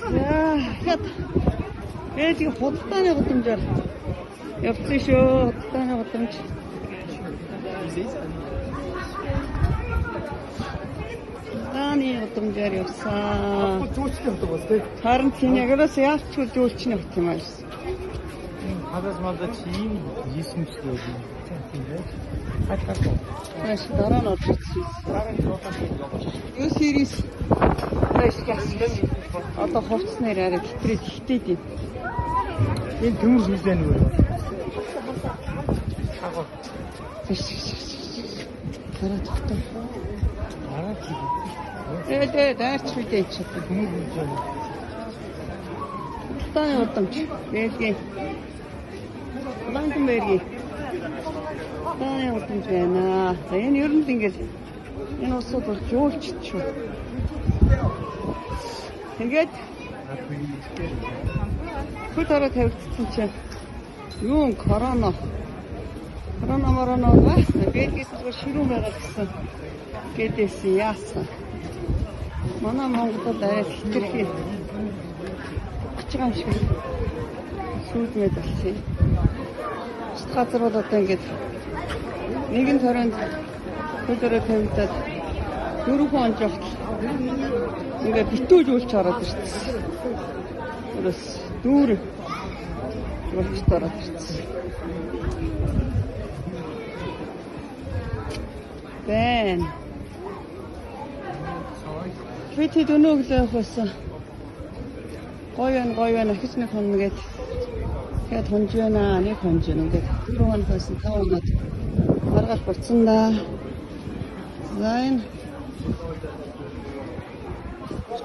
Яа, ээж худалдааны гудамжаар явсан шүү. Худалдааны гудамж. Худалдааны гудамжаар явсан. Харин тийм ягаас яавчгүй жуулчны хот юм аа. Хагас мада чим жисмчлээ. Маш дараа нь орчихсон. Юу сэрис одоо хувцснаар арай хитрээд юм. Энэ төмөр хийсэн үү? Хагас. Тараа тогтоо. Араа чи. Даарч үдээ чи. Төмөр хийсэн. Таны удамч. Бэлгээ. Ландын бэлгээ. Таны удамч байна. За энэ ер нь ингээд энэ усууд бол жуулчт шүү. Ингээд хөтөрө тавьчихсан чинь юу корона байна. Бэлгээс зүгээр ширүүн байгаа гэсэн гэдээсэн яасан. Манай Монголд арай хитрхи гэж байгаа юм шиг сүйдмэд болсон. Газар бол одоо ингээд нэгэн төрөнд хөтөрө тавьдаад 4 хон жогт ингээд битүүж үлч ороод ирсэн. Өөрөөс дүүр үлч ороод ирсэн. Бэн. Бид дөнөглөө хөөсөн. Гоё ахиж нэг хон гээд тэгээд хонж байна, нэг хонж байна гэдэг. 4 хоног байсан 5 хоног маргааш болцсон да. За энэ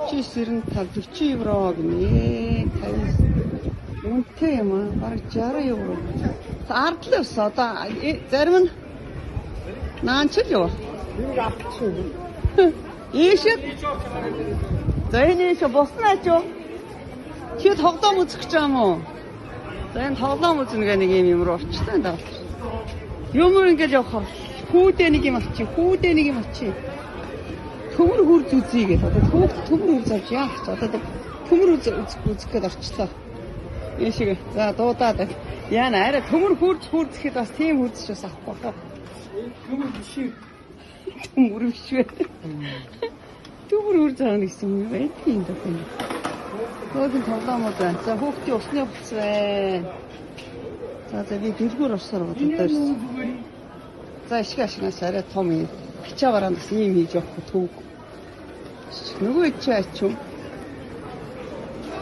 40 евро гинэ. 50 үнэтэй юм аа. Бараг 60 евро. Ардлаас одоо зарим нь наанч л юу? Энэ авчих. Ийшээ. За энэ ийшээ босноо ч юу? Чи тоглоом үзэх гэж юм уу? За энэ тоглоом үзнэ гэх нэг юм руу очтой даа. Юм ингээд явах. Хүүдээ нэг юм авчи. Төмөр хурц үзье гэдэг. Одоо төмөр хурц авч яах ч одоо төмөр үзэх гээд орчлоо. Энэ шиг. За дуудаад. Яна арай төмөр хурцэхэд бас тийм хурцчээс авахгүй хаа. Төмөр биш. Төмөр биш вэ? Төмөр хурц аана гэсэн юм байна. Тийм даа. Хөөдөн тоглоомод байна. За хүүхдийн усны хувцас байна. За би дэлгүүр орсоор бодож байна. За ашигнаас арай том юм. Хичээгараа бас ийм хийж явах төв. Нөгөө чи ачив.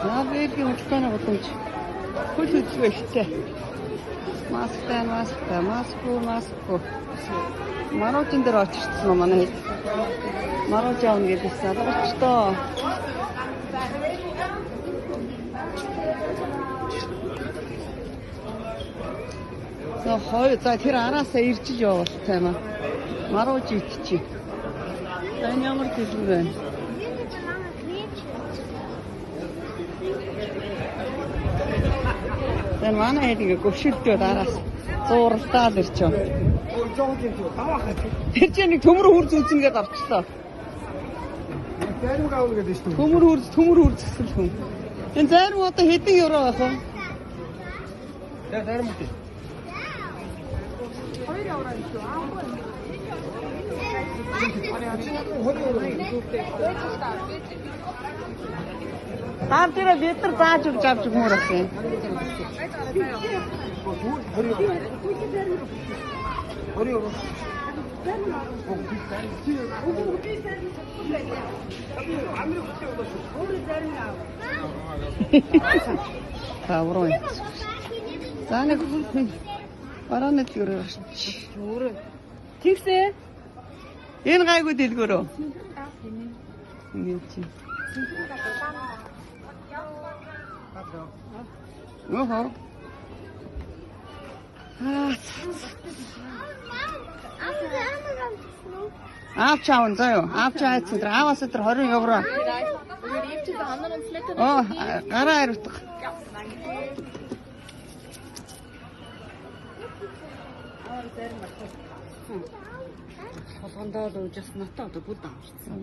Бэлгийн худалдааны гудамж. Хөл үзвэ ихтэй. Маску. Марожин дээр очирсан юм манай хэд. Марож аавна гэдэг салгачтоо. За тэр араасаа иржиж явах тайма. Марууж идчихье. За энэ ямар дэлгүүр байна? За манай хэд ингээ гөвшөлтөө араас зууралдаад ирчихв. Тэр чинь нэг төмөр хурц үзэнгээд авчлаа. Зарим гавна гэдэг шүү. Төмөр хурц гэсэн хүн. Энэ зарим одоо хэдэн евро байх вэ? Зарим үү? 2 евро шүү. Таамтира бид нар зааж өгч авч өгмөр ах юм. Таврон. За нэг барааны дэлгүүрээр очиж. Тэгсээ. Энэ гайгүй дэлгүүрөө. Ингэ чи. Охоо. Авч аавн заяа. Авч айцсан. Ааваас өдөр 20 евро. Гараа ирвэх. Солондоо л уужс натаа одоо бүд авчихсан.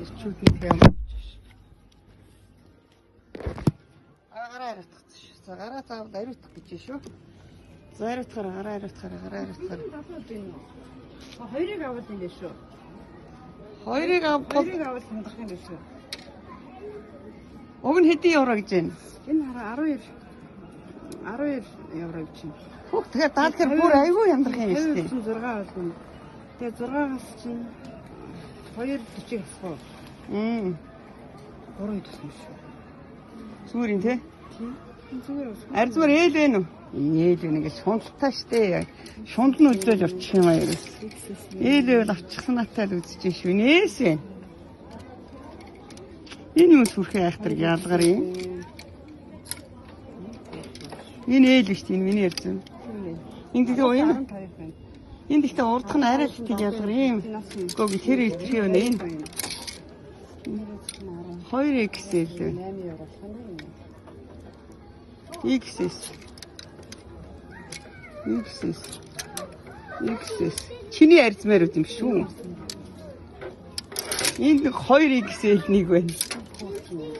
Ирчүүх юм. За гараа заавал ариутгах гэж шүү. За ариутгаараа, гараа ариутгаараа. Хоёрыг аваад юм биш үү? Хоёрыг авах. Хоёрыг аваад хандах юм биш үү? Уг нь хэдийн евро гэж байна? Энэ хараа 12 евро гэж байна. Хөх тэгэхээр даалгар бүр айгүй яндрах юм шүү дээ. 6 болно. Тэгээ 6-аас чинь 2.40 асах. 3 идэх юм шүү. Зүгээр юм те. Тийм. Зүгээр бас. Арзмар ээл вэ нү? Ээл вэ гэж шундалтай штэ. Шундал нь үлдээл орчих юм аа ерөөс. Ээл вэ авчихсан натаа л үзэж шүү. Нээс вэ. Энэ юу сүрхээ айхтар ялгаар юм. Энэ ээл биш тийм миний ярьсан. Энд тэгээ уян. Энд ихтэй урдх нь арай л тийг ялгаар юм. Гог тэр илтгэх юм энэ. 2XL. 8 евро. XS. Чиний арзмаар үт юм шүү. Энд 2XL нэг байна.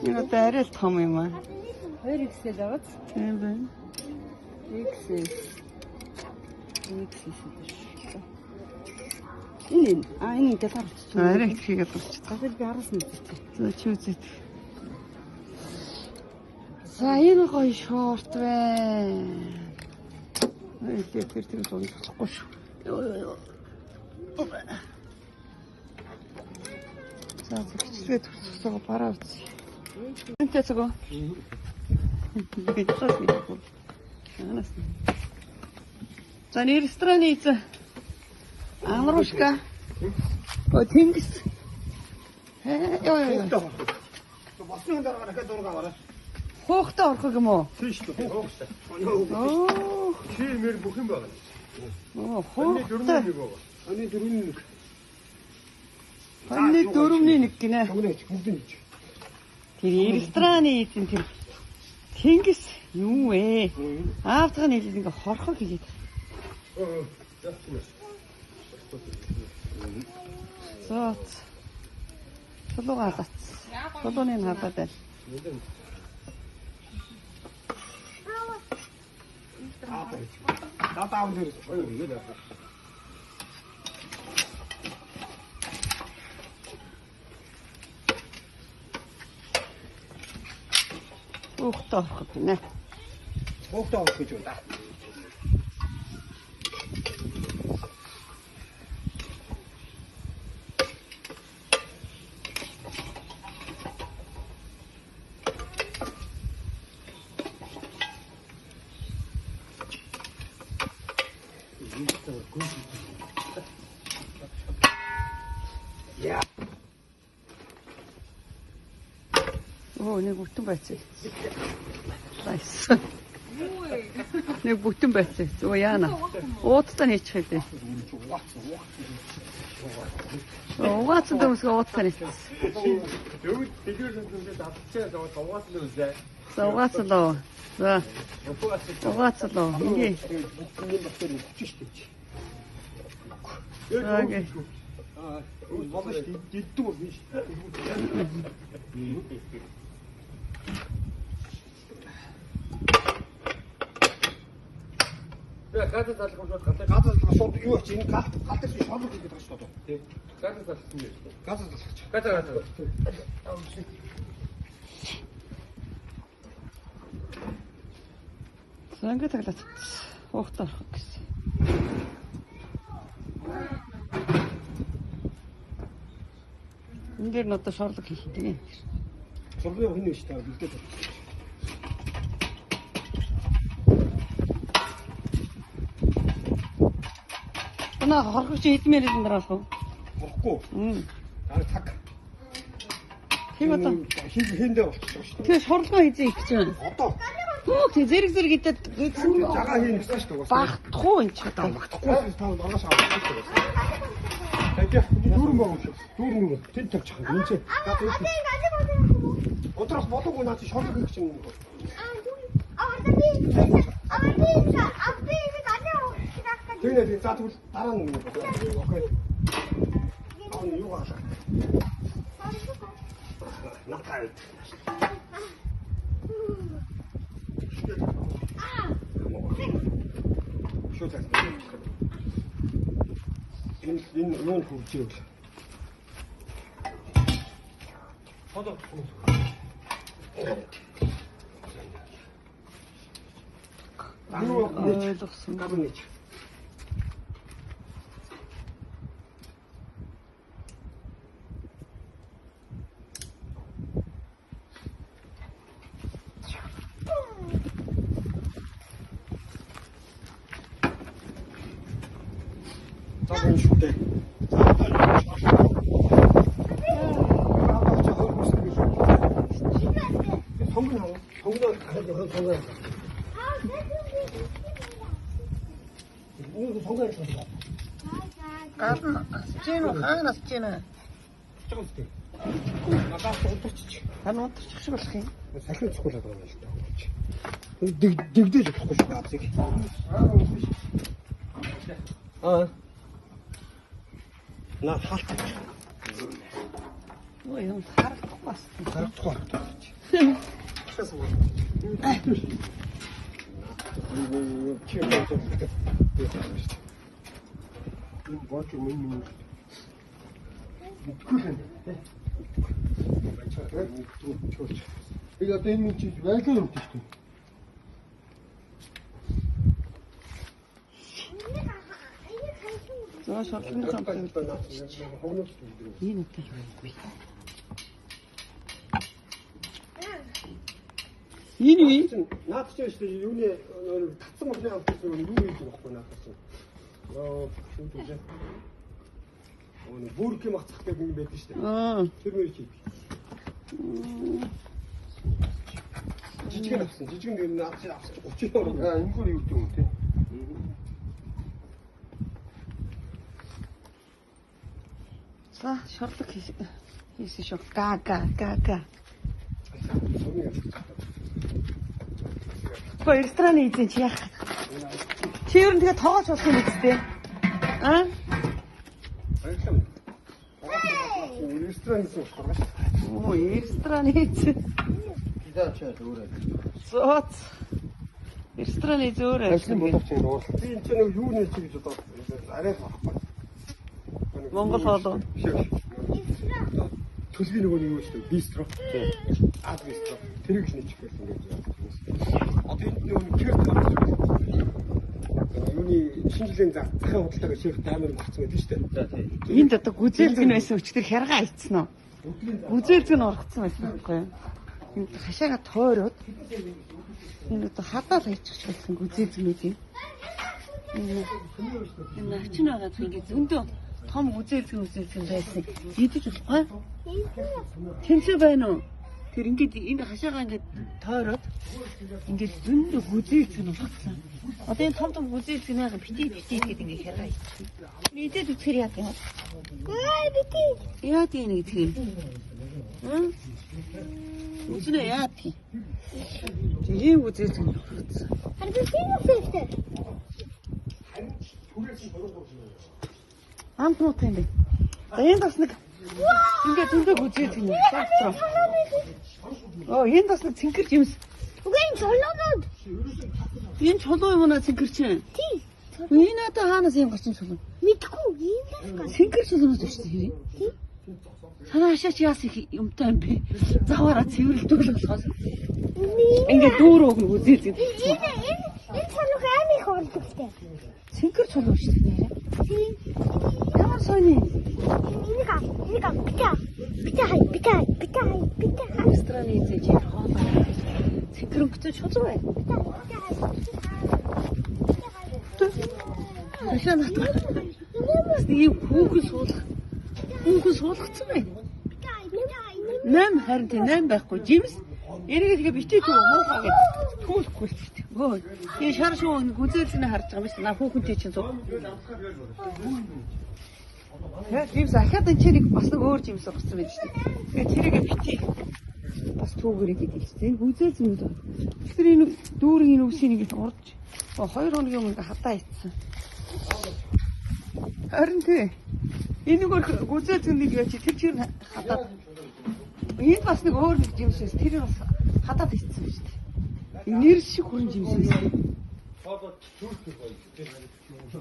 Энэ одоо арай л том юм аа. 2XL аваад. Тийм байна. XS. Энэ энэ гитар болчих. Арай их хийгээд болчих. Гafel би араас нь үзчихье. За чи үзээд. За энэ гоё шорт байна. Тэр болохгүй шүү. За зөвчрээ төрсөөгөө бараа үз. Энтэй цогоо. Битлээс нэг. Анаас. За рестораны эзэн Амрушка. Тэнгис. Ёо. Босноо дараа дахиад дургаа бараа. Хоохтой орох юм уу? Тийм шүү дээ. Хоохтой. Оо. Чи мэр бүх юм байна. Оо, хоохтой. Аны 4-1. Аны 4-1 гинэ. Бүгд бүгд. Тэр рестораны эзэн тэр Тэнгис юу вэ? Аавтайгаа нийлээд ингээ хорхоо хийгээд. Зот. Чулуугаа лац. Чулууны хадаад байл. Татаав дээр. Ой. Ухтаа орох гинэ. Ухтаа орох гэж байна. Яа. Оо, нэг бүтэн байцаа. Найс. Нэг бүтэн байцаа. Оо яана. Уудтаа нээчих хэлээ. Уугаацсан дэвсгээ уудтаа нээчих. Юу дэлгүүр зүйлээ давчаа тавгаасан л үзээ. За угаацлаа. За. Угаацлаа. Ингээ. Окей. Болооч диддэг бол биш. Тэгээ гадаа залах юм шууд гадаа шууд юу ач энэ гадаа шиг шоолох гэдэг байна шүү дээ. Тийм. Гадаа залах юм байна. Гадаа залах. Гадаа. За ингээ таглаад. Хуухтаа орох гэсэн. Энд дээр нь одоо шорлог хийх тийм. Шорлог хийнэ шүү дээ. Бэлдээд. Наа хорхож идмээр энэ дараах уу? Орохгүй. Аа цаг. Тийм одоо хиндээ болчихсон шүү дээ. тэгээ шорлогоо хийзээ их гэж байна. Одоо Хөө тэг зэрэг идээд гэсэн жагаа хийн гэсэн шүү дээ. багтахгүй энэ ч одоо. Багтахгүй тав маргааш авах шүү дээ. Тэгээ дүүрэн байгаа шүү. Дүүрэн тэн тавьчих юм чи. Отрох болоогүй наа чи шорлог хийх чинь. Тэгээ за тэгвэл дараа нь. Окей. Юу гашаа. Накайт. Шууд тань. Энэ юу хурж ивэл. Хадаа. ойлгосон. Габнич. Загын шүтээ. Гадна чинь хаанаас чинь хан унтчих шиг болох юм. Салхин цохолоод байгаа юм л да. Дэгдэж болохгүй шүү газыг. На хаалт. Ой, юм харагдах бас. Харагдахгүй. Ik had een minuutje werken om te doen. За шотлын цамтай. Энэ үгүй. Энэ Наад чинь шүү дээ юуны татсан мөрний хамтсан юу хийж байгаа байхгүй наад чинь. Шууд үзээ. Өөний бүрк юм ацах гэх юм байдаг шүү дээ. Тэр мөр чи. Жижиг авсан. Жижиг нь наад чинь авсан 30 тонн. Энэ хөр юу гэдэг юм те. За шорлог хийсэн шүү. Га. Хоёр страны эзэн чи яах. Чи ер нь тэгээ тоогооч болох юм үстэй. Аа? Баярлалаа. Ресторан хийсэн болохоор. Оо, ресторан эзэн. Гидаач өөрөө. Зооц. Рестораны зөөр Ажлын боловч юм уу? Би энэ чинь юу нэр чи гэж бодоод арай болохгүй. Монгол хоолоо. Төлөвийн нөгөө юу шүү дээ? Бистро. Аа бистро. Тэрийг л нэчих гэсэн юм байна. Одоо энэ нөгөө кэрт байна. Юуны шинжилгээний захын худалдаага шийх таймер гарсан байдаг шүү дээ. Энд одоо гүзээлзгэн байсан өчтөр хяргаа ийцсэн үү? Гүзээлзгэн оргцсан байсан байхгүй юу? Энд хашаага тойроод энэ одоо хадаал хийчих болсон гүзээлзгнүүд юм. Энэ начин байгаа зү ингэ зөндөө том гүзээлзгэн байсан. Идэж болохгүй. Тэнцээ байна уу? Тэр ингээд энэ хашаага ингээд тойроод ингээд зөндөө гүзээлзгэн оргцсан. Одоо энэ том гүзээлзгнээ бити гэдэг ингээд хяргаа ийцсэн. Идээд үтгэр яа гэх юм. Бити. Яа тийм нэг тийм. Үзнэ яа тийм. Тийм гүзээлзгэн оргцсан. Амтнууд юм бэ. Энэ бас нэг ингээд зөндөө гүзээлзгэн шаардсан. Энэ бас нэг цэнхэр жимс. Үгүй энэ чулуунууд. Энэ чулуу юм уу цэнхэр чинь? Тий. Энэ одоо хаанаас юм гарчин чулуу? Мэдгүй энэ Цэнхэр чулуунууд шүү дээ. Тий. Санаа хашаач яас их юмтай юм бэ? Заваараа цэвэрлдүүл болохоос. Ингээд дүүр өгнө гүзээлзгэн. Энэ чулуу аим их олдогтэй. Цэнхэр чулуу шүү дээ. Тий. Ямар сони? Битай. Рестораны эзэж хоол. Цэнхэр өнгөтэй чулуу бай. Хашаа натгаа. Ийм хүүхэн суулгацсан бай. 8 харин тийм 8 байхгүй. Жимс эргээд тэгээ битээ төө муухай гэж түүхгүй л бит. Гөө. Тэгээ шар шуу гүзээлзгэнэ харж байгаа юм шиг наа хүүхэнтэй чинь зов. Тэгээ жимс ахаад энэ чирийг бас нэг өөр жимс орсон байж тээ. Тэгээ тэрийгээ битээ бас түүгэрэг гэдэг чинь энэ гүзээлзгэнүүд. Тэгэхээр энэ дүүрийн энэ үсийг ингэж урдж 2 хоногийн өмнө хатаа ицсэн. Харин тий. Энэ нэг гүзээлзгэнүүд яа чи тэр чир хатаад. Энэ бас нэг өөр нэг жимс шүү. Тэр бас хатаад ицсэн шүү дээ. Нэр шиг хүрэн жимсэн.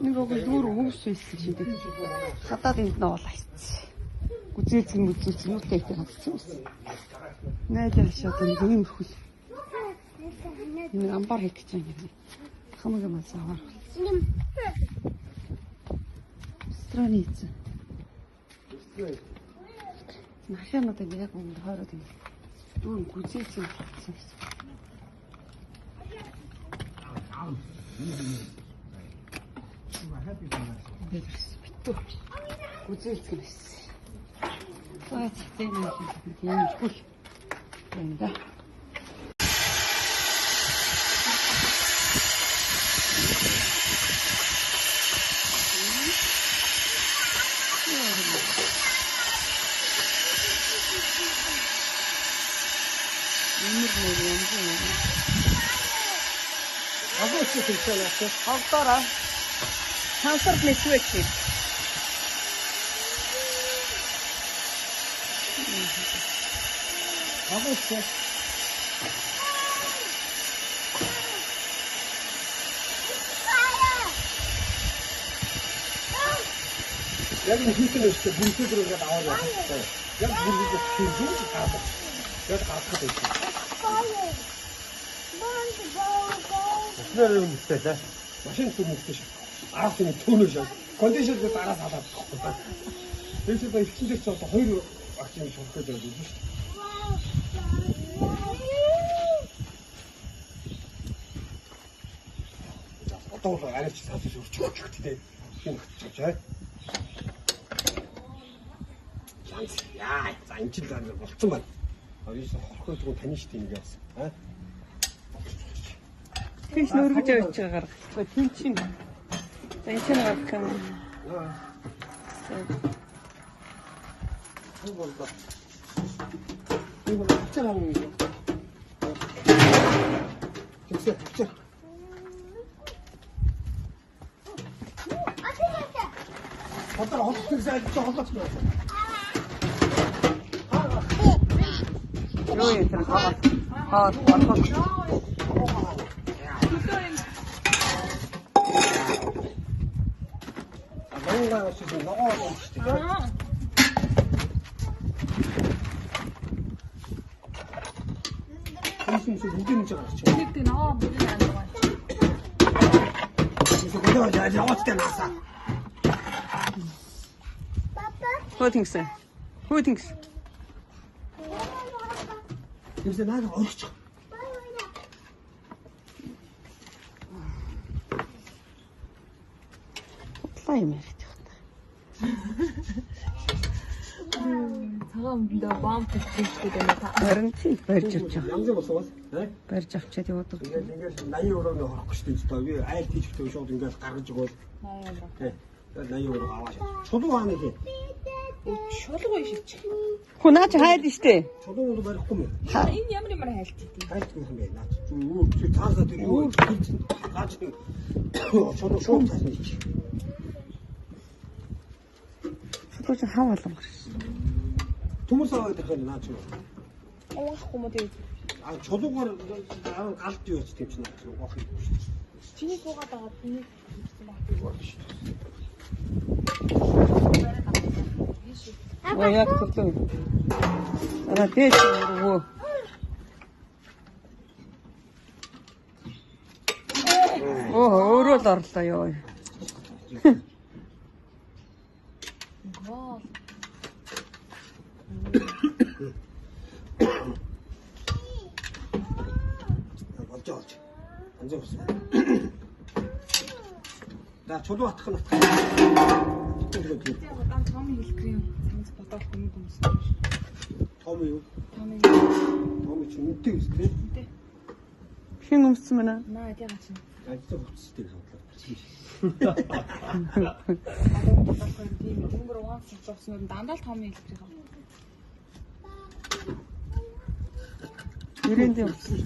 Нэг огоо дүүр өвс байсан шиг. Хадаад энд нь оолаа хийсэн. Гүзээцгэн нүтэй хатсан байсан. Найдаа шатан юм хөл. Энэ амбар хийх гэж байна. Хамаг юм асаар. Страница. Машинуудыг яг өмнө хойроод юм. Дүүр гүзээцгэн хатсан байсан. Битүү. Гүзээлцгэн байсан. Аа тийм юм хөл. Энда. Хавтара. Хавтар нэсвэч. Аваач. Яг нэг хийсэн өстө бүртээ аваад байна. Яг бүртээ хийсэн гав. Яг гавхад байсан. Нэр юм тест. Машин түмэгтэй шүү. Араас нь төөнөөш. Кондишнер дараас аваад тахгүй. Тэрс ба ихчэндээ ч одоо хоёр акцийн шулах гэж байна шүү. Одоо арайч цааш өрчих гэдэг. Тийм хэвчээж бай. Яа, за энэ ч л болцсон байна. Авис хорхой зүг тань шүү дээ ингээс. Аа. Тийш нөргөж авч гаргах. Тийм чинь. Энэ чинь гаргах юм. Аа. Юу болдог? Юу болчихсан юм бэ? Тэгсээ. Одоо хоцтой холдож байна. Юу юм тэр хаа. Ногоо шүү дээ. Ногоо шүү дээ. Тэсний үгүй нэг гарч. Нэг тийм ногоо бүлээн аа. Тэсний яа яваачтай наасаа. Who thinks so? Who thinks? There's another orange. Play me. Цагаан бомб хийхдээ байна та. Харин чи барьж авч байгаа. Янз болсон бас. Барьж авчаад яваад. Ингээд 80 €-ны хорохгүй шүү дээ. Би айл тийчтэй шууд ингээд гаргаж өгөөл. 80 € аваад. Чулуу хаана гэх. Шулгуу шилчих. Хунаач хайл штэ. Чулуу барихгүй юм. Энэ ямар хайлт идэв. Хайлт юм бэ наач. Юу цаасаа тэр юу гаач чулуу шууд цааш нэг. Чулуу чи хав болгоно. Төмөр саваад ирэх нь наач. Уухгүй мө тийм. А чулуугаар галт юу ч тийм ч наач. Гоох юм шүү. Чиний суугаад байгаа би Ой, яг хөтлөө. Ара дээш өргөө. Өөрөө л орлоо ёо. Вау. Болж. Анзаа болсон. Да чулуу атах нь атах. Удаан том хэлэх юм. Цанц бодоод хүмүүс юм. Том юу? Том чи үнтэй үстэй. Хин өмссөн байна. наа яагаад чинь. Ажил хөцстэй бодлоо. Тийм өнгөр угаан цогцсон дандаа л том хэлэх юм. Ирэнд өмссөн.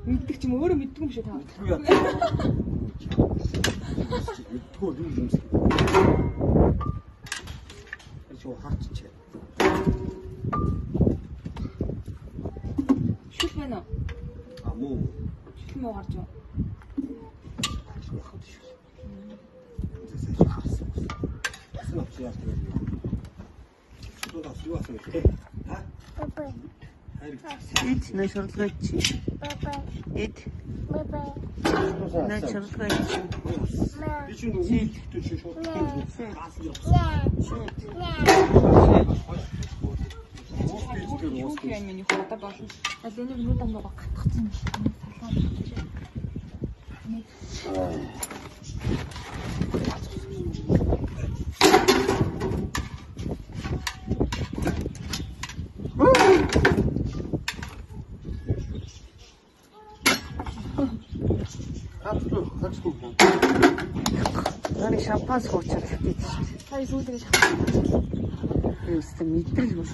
Мэддэг ч юм өөрөө мэддэг юм шиг таа. Мэдгүй юу юм. Эцэг хаач чээ. байна уу? А муу. Чихэн муу гарч юу? Папа. Ид на шурлгаач. Папа. Ид Папа. на шурлгаач. Би ч нэг шууд Юу юм миний хата болно. Аль энийг нүд амгаа гатгацсан юм шиг. Нарын шампан суучихад гэдэг. Та сүүлдээ шахах. Юу өстө мэдрэл бол.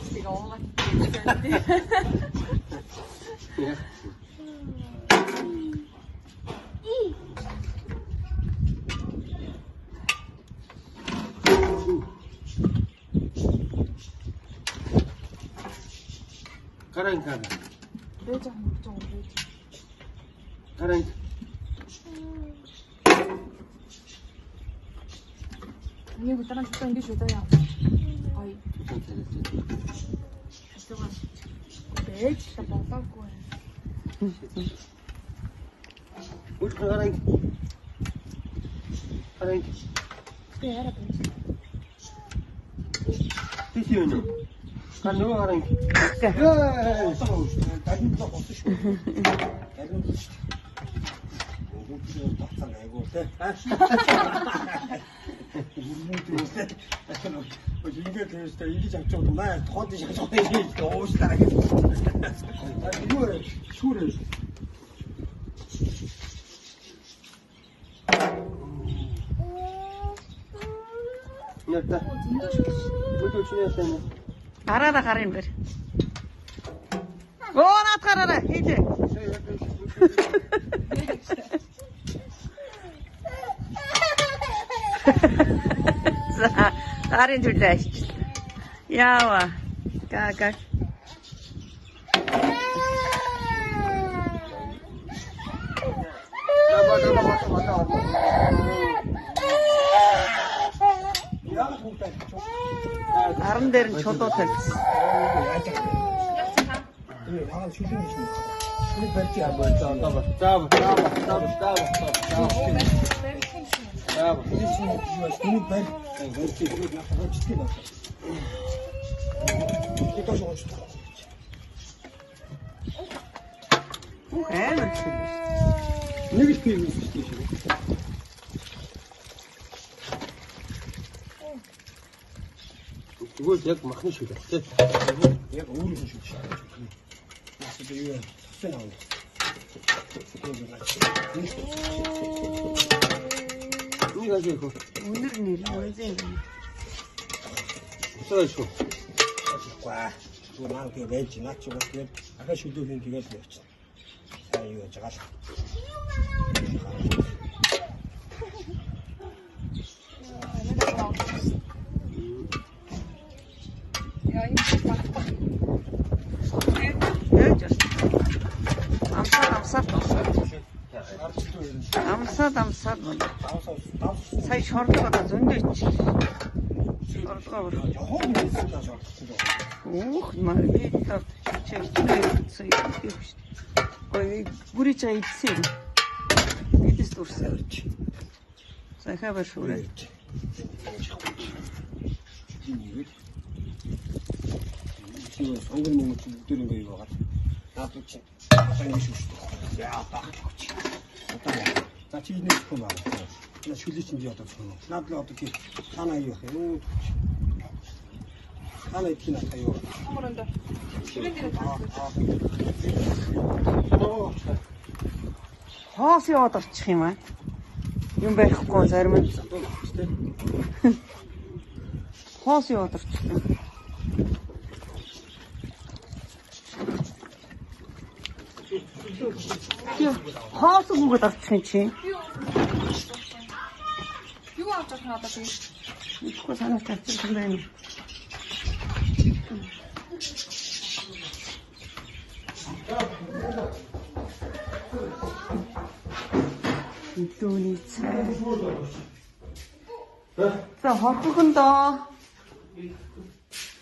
Тийг уугаад. Каран каран. Бэж аа мөрч байгаа юм. Каран. Нэг өдрөн ч ингэ шүү дээ. Ой. Бэж та болоогүй. Үл каран. Каран. Би яараа бэж. Тийш юу нэ? Каран каран. Яа. Тань л болсон шүү. Тань л шүү. Бүгд тацсан айгуу те. Ингээд тест ингэж авч байгаа маа тоход шахаж байгаа юм уушлаа гэж. Юу шүүрээ. Нята. Бүдүүч яасан юм. Гараараа гарын бэр. Оо над гараараа хийлээ. За гарын зүйлээ ачиж. Яава. Гага. Аран дээр нь чулуу тавьсан. Яагаад шүлэн гэж юм бэ? Шүлэн барьж аваад заав. Шүлэн барь. Барьж ирээд яхаж тийм байна. Ito siya gusto. Нэг л тийм шүү дээ. Тэгвэл яг махны шүү дээ. Яг өөр юм шүү дээ. Насад юу вэ? Сайн аа. Нэг ажиг хөө. Өнөр нэр үнэн. Сошгүй. Ва. Гурман гээ байж наач уус гээд ахаа шүлүүхийн тэгээд л явчихна. Сайн юу яж байгаа л. Амсаад сая шордлогоо зөндөөч. Шордлогоо. Ух, маргит чичээ. Ой, гүри чай идсэн. Бидэс дурсаж. Сахаа башурэ. Чи сонгон мөнгө бүгдээр ингэ юу байгаа. Наадуу чи. Сайн биш үү? Яа бах. За чи нэг юм аа. На шүлээ чинь яа даа. Наад л одоо тий. Танаа юу вэ? Юу. Танаа их на таяа. Хамранда. Шүлэн дээр таа. Хоос яваад орчих юм аа. Юм байхгүй зарим нь. Хоос яваад орчих юм. Хоос өгөөд орчих юм чи. Юу авч байгаа надад би. Ихгүй санаа тавьчихсан байна. Лөөний цай. За хорхохондоо.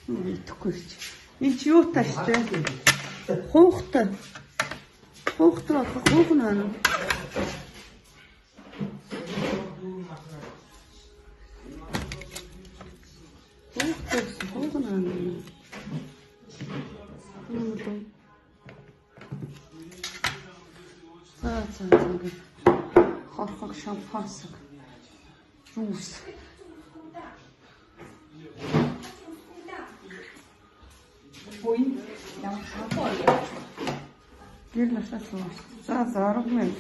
Итгэхгүй ч. Энэ чи юу тааштай? Хуухтай. Хуухтай хуухна наа. Хуухна наа. За ингэ хорхог шампансаг. Жуус. Ой, ямар хапаа. Гэр насаа сууж. За 10 минут.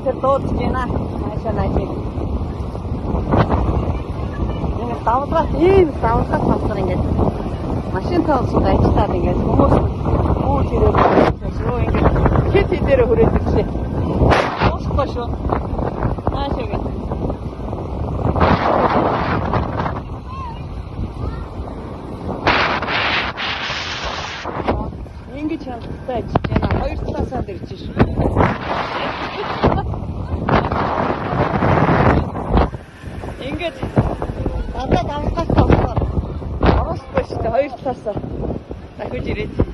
Тэр дуудаж байна. Наашаа. Энэ давлаа ийм давлаа тавсар ингээд машин тавсар ажиллаад ингээд хүмүүс уур хэрэг шүү ингээд хит хитээр хүрээдэг шээ. Уусахгүй шүү. Наашаа гэдэг. Ингэж хандтай ажиллана. Хоёр талаасаа дэрж шүү. Ингээд надад амгаас тавсаар. Орохгүй шүү дээ. Хоёр талаасаа дахиж ирээд.